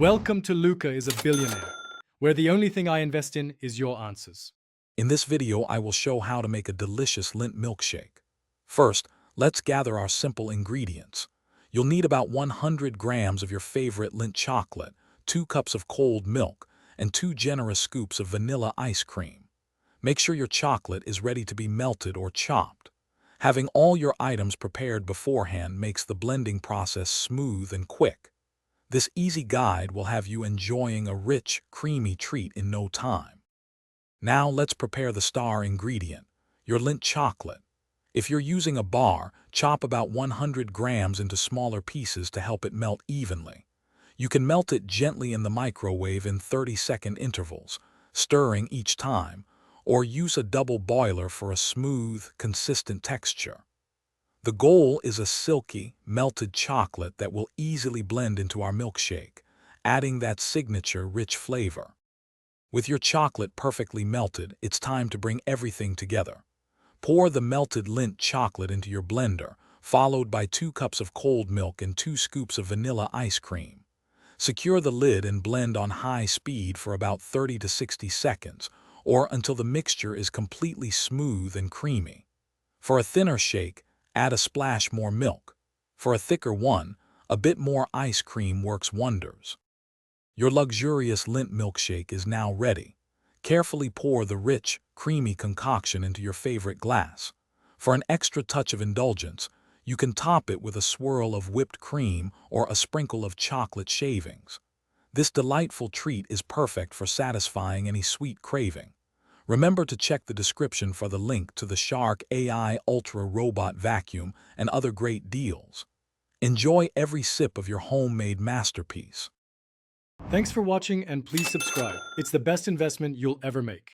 Welcome to Luca is a Billionaire, where the only thing I invest in is your answers. In this video, I will show how to make a delicious Lindt milkshake. First, let's gather our simple ingredients. You'll need about 100 grams of your favorite Lindt chocolate, 2 cups of cold milk, and 2 generous scoops of vanilla ice cream. Make sure your chocolate is ready to be melted or chopped. Having all your items prepared beforehand makes the blending process smooth and quick. This easy guide will have you enjoying a rich, creamy treat in no time. Now let's prepare the star ingredient, your Lindt chocolate. If you're using a bar, chop about 100 grams into smaller pieces to help it melt evenly. You can melt it gently in the microwave in 30-second intervals, stirring each time, or use a double boiler for a smooth, consistent texture. The goal is a silky, melted chocolate that will easily blend into our milkshake, adding that signature rich flavor. With your chocolate perfectly melted, it's time to bring everything together. Pour the melted Lindt chocolate into your blender, followed by 2 cups of cold milk and 2 scoops of vanilla ice cream. Secure the lid and blend on high speed for about 30 to 60 seconds, or until the mixture is completely smooth and creamy. For a thinner shake, add a splash more milk. For a thicker one, a bit more ice cream works wonders. Your luxurious Lindt milkshake is now ready. Carefully pour the rich, creamy concoction into your favorite glass. For an extra touch of indulgence, you can top it with a swirl of whipped cream or a sprinkle of chocolate shavings. This delightful treat is perfect for satisfying any sweet craving. Remember to check the description for the link to the Shark AI Ultra Robot Vacuum and other great deals. Enjoy every sip of your homemade masterpiece. Thanks for watching and please subscribe. It's the best investment you'll ever make.